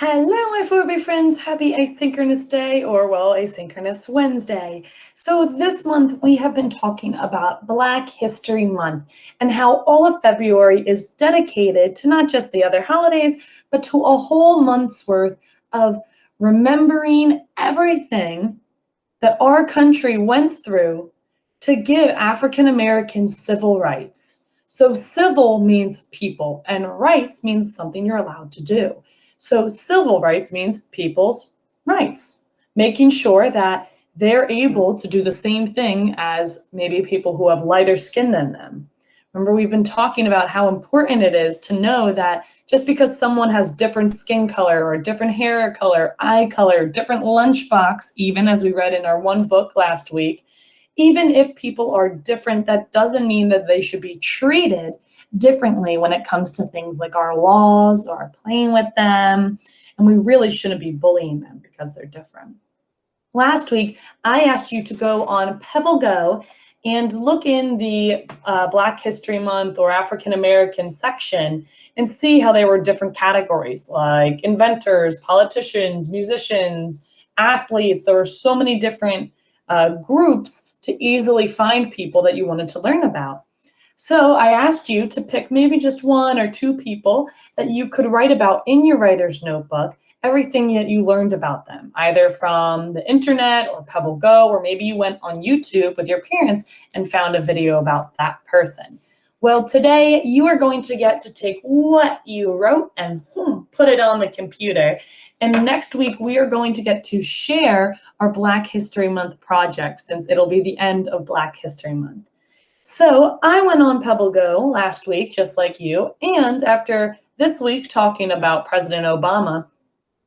Hello, my 4B friends. Happy Asynchronous Day, or well, Asynchronous Wednesday. So this month we have been talking about Black History Month and how all of February is dedicated to not just the other holidays, but to a whole month's worth of remembering everything that our country went through to give African Americans civil rights. So civil means people, and rights means something you're allowed to do. So civil rights means people's rights, making sure that they're able to do the same thing as maybe people who have lighter skin than them. Remember, we've been talking about how important it is to know that just because someone has different skin color or different hair color, eye color, different lunchbox, even as we read in our one book last week, even if people are different, that doesn't mean that they should be treated differently when it comes to things like our laws or playing with them. And we really shouldn't be bullying them because they're different. Last week, I asked you to go on Pebble Go and look in the Black History Month or African American section and see how there were different categories like inventors, politicians, musicians, athletes. There were so many different groups to easily find people that you wanted to learn about. So I asked you to pick maybe just one or two people that you could write about in your writer's notebook, everything that you learned about them, either from the internet or Pebble Go, or maybe you went on YouTube with your parents and found a video about that person. Well, today you are going to get to take what you wrote and put it on the computer. And next week, we are going to get to share our Black History Month project since it'll be the end of Black History Month. So I went on Pebble Go last week, just like you. And after this week talking about President Obama,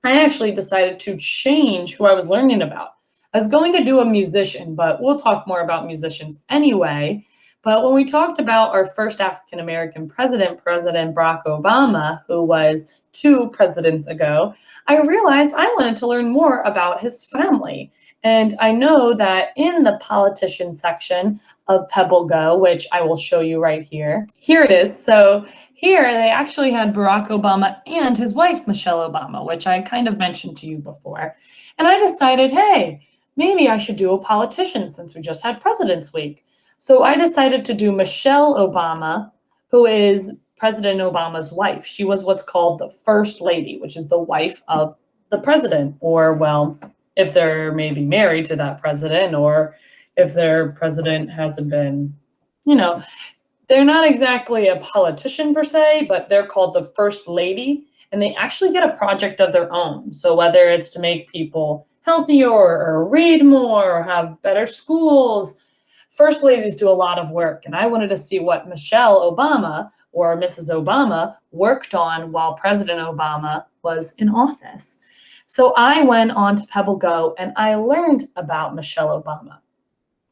I actually decided to change who I was learning about. I was going to do a musician, but we'll talk more about musicians anyway. But when we talked about our first African American president, President Barack Obama, who was 2 presidents ago, I realized I wanted to learn more about his family. And I know that in the politician section of Pebble Go, which I will show you right here, here it is. So here they actually had Barack Obama and his wife, Michelle Obama, which I kind of mentioned to you before. And I decided, hey, maybe I should do a politician since we just had President's Week. So I decided to do Michelle Obama, who is President Obama's wife. She was what's called the First Lady, which is the wife of the president, or, well, if they're maybe married to that president, or if their president hasn't been, they're not exactly a politician per se, but they're called the First Lady, and they actually get a project of their own. So whether it's to make people healthier or read more or have better schools, First ladies do a lot of work, and I wanted to see what Michelle Obama or Mrs. Obama worked on while President Obama was in office. So I went on to Pebble Go and I learned about Michelle Obama.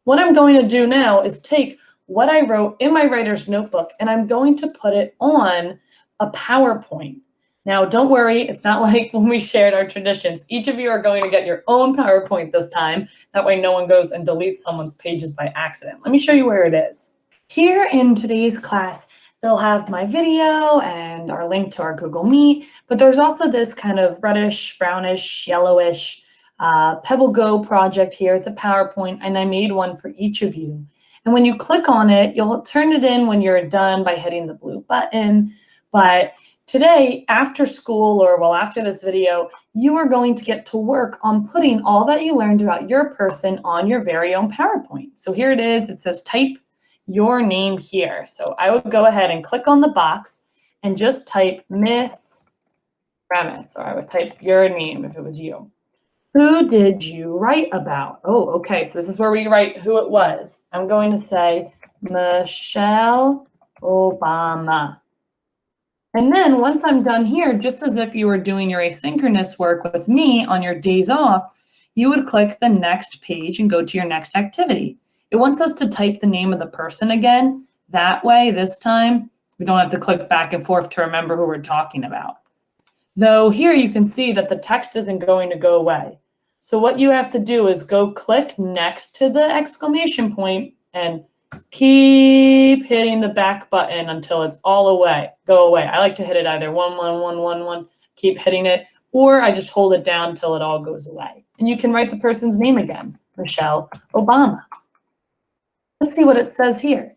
What I'm going to do now is take what I wrote in my writer's notebook and I'm going to put it on a PowerPoint. Now, don't worry, it's not like when we shared our traditions. Each of you are going to get your own PowerPoint this time. That way no one goes and deletes someone's pages by accident. Let me show you where it is. Here in today's class, they'll have my video and our link to our Google Meet, but there's also this kind of reddish, brownish, yellowish Pebble Go project here. It's a PowerPoint, and I made one for each of you. And when you click on it, you'll turn it in when you're done by hitting the blue button. But today, after school, or well, after this video, you are going to get to work on putting all that you learned about your person on your very own PowerPoint. So here it is. It says type your name here. So I would go ahead and click on the box and just type Miss Remitz, or I would type your name if it was you. Who did you write about? Oh, okay. So this is where we write who it was. I'm going to say Michelle Obama. And then once I'm done here, just as if you were doing your asynchronous work with me on your days off, you would click the next page and go to your next activity. It wants us to type the name of the person again. That way, this time, we don't have to click back and forth to remember who we're talking about. Though here you can see that the text isn't going to go away. So what you have to do is go click next to the exclamation point and keep hitting the back button until it's all away. Go away. I like to hit it either 1, 1, 1, 1, 1. Keep hitting it. or I just hold it down until it all goes away. And you can write the person's name again, Michelle Obama. Let's see what it says here.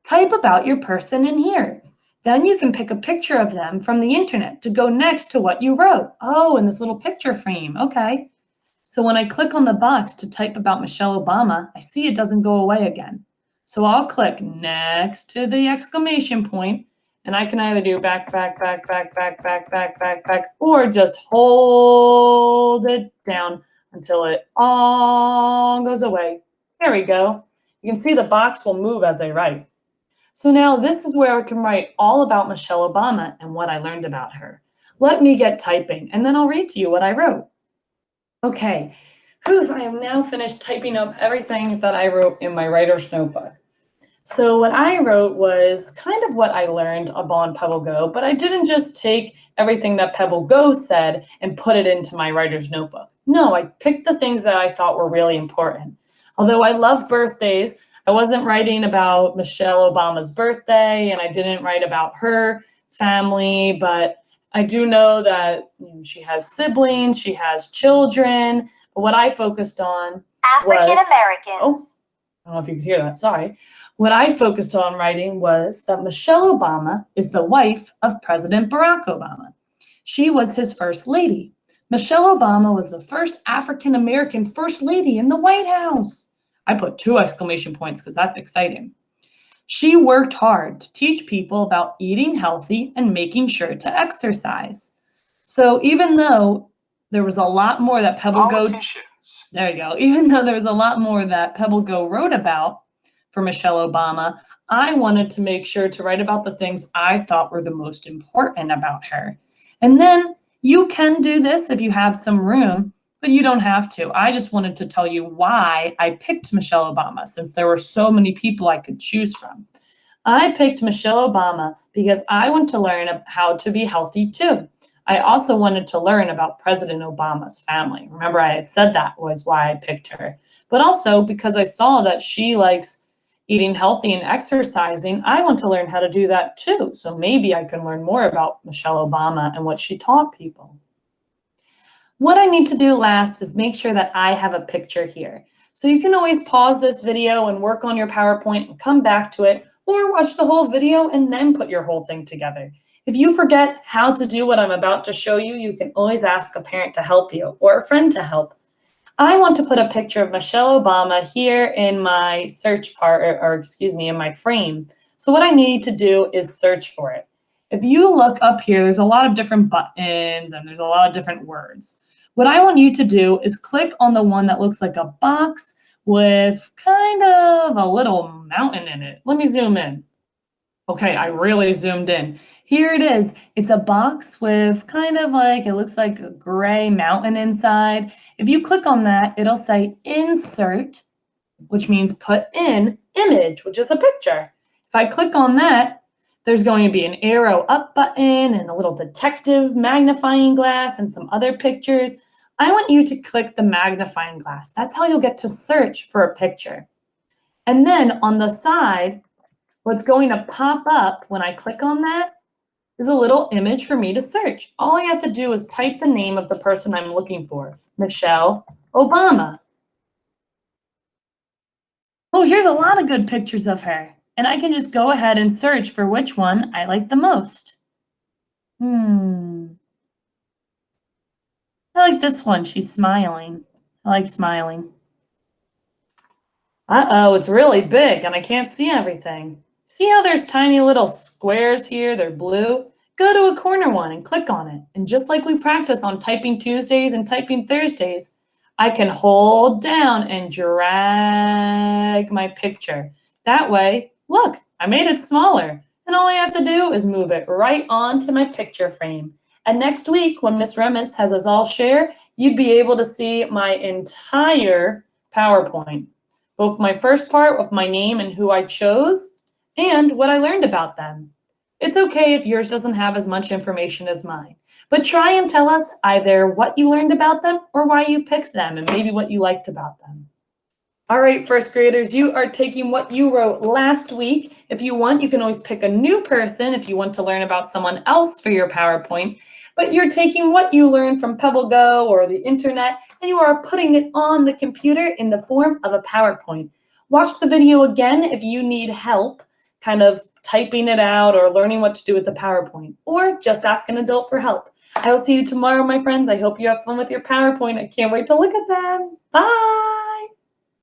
Type about your person in here. Then you can pick a picture of them from the internet to go next to what you wrote. Oh, in this little picture frame, okay. So when I click on the box to type about Michelle Obama, I see it doesn't go away again. So I'll click next to the exclamation point, and I can either do back, or just hold it down until it all goes away. There we go. You can see the box will move as I write. So now this is where I can write all about Michelle Obama and what I learned about her. Let me get typing, and then I'll read to you what I wrote. Okay, I am now finished typing up everything that I wrote in my writer's notebook. So what I wrote was kind of what I learned on Pebble Go, but I didn't just take everything that Pebble Go said and put it into my writer's notebook. No, I picked the things that I thought were really important. Although I love birthdays, I wasn't writing about Michelle Obama's birthday, and I didn't write about her family, but I do know that she has siblings, she has children, but what I focused on African Americans. Oh, I don't know if you could hear that, sorry. What I focused on writing was that Michelle Obama is the wife of President Barack Obama. She was his first lady. Michelle Obama was the first African American first lady in the White House. I put 2 exclamation points because that's exciting. She worked hard to teach people about eating healthy and making sure to exercise. So even though there was a lot more that Pebble Go, there you go, even though there was a lot more that Pebble Go wrote about for Michelle Obama, I wanted to make sure to write about the things I thought were the most important about her. And then you can do this if you have some room, but you don't have to. I just wanted to tell you why I picked Michelle Obama, since there were so many people I could choose from. I picked Michelle Obama because I want to learn how to be healthy too. I also wanted to learn about President Obama's family. Remember, I had said that was why I picked her. But also because I saw that she likes eating healthy and exercising, I want to learn how to do that too. So maybe I can learn more about Michelle Obama and what she taught people. What I need to do last is make sure that I have a picture here. So you can always pause this video and work on your PowerPoint and come back to it, or watch the whole video and then put your whole thing together. If you forget how to do what I'm about to show you, you can always ask a parent to help you or a friend to help. I want to put a picture of Michelle Obama here in my search part, in my frame. So what I need to do is search for it. If you look up here, there's a lot of different buttons and there's a lot of different words. What I want you to do is click on the one that looks like a box with kind of a little mountain in it. Let me zoom in. Okay, I really zoomed in. Here it is. It's a box with kind of like, it looks like a gray mountain inside. If you click on that, it'll say insert, which means put in image, which is a picture. If I click on that, there's going to be an arrow up button and a little detective magnifying glass and some other pictures. I want you to click the magnifying glass. That's how you'll get to search for a picture. And then on the side, what's going to pop up when I click on that is a little image for me to search. All I have to do is type the name of the person I'm looking for, Michelle Obama. Oh, here's a lot of good pictures of her. And I can just go ahead and search for which one I like the most. I like this one. She's smiling. I like smiling. Uh-oh, it's really big and I can't see everything. See how there's tiny little squares here? They're blue. Go to a corner one and click on it. And just like we practice on Typing Tuesdays and Typing Thursdays, I can hold down and drag my picture. That way, look, I made it smaller. And all I have to do is move it right onto my picture frame. And next week, when Miss Remitz has us all share, you'd be able to see my entire PowerPoint. Both my first part with my name and who I chose, and what I learned about them. It's okay if yours doesn't have as much information as mine, but try and tell us either what you learned about them or why you picked them and maybe what you liked about them. All right, first graders, you are taking what you wrote last week. If you want, you can always pick a new person if you want to learn about someone else for your PowerPoint. but you're taking what you learned from Pebble Go or the internet and you are putting it on the computer in the form of a PowerPoint. Watch the video again if you need help kind of typing it out or learning what to do with the PowerPoint, or just ask an adult for help. I will see you tomorrow, my friends. I hope you have fun with your PowerPoint. I can't wait to look at them. Bye.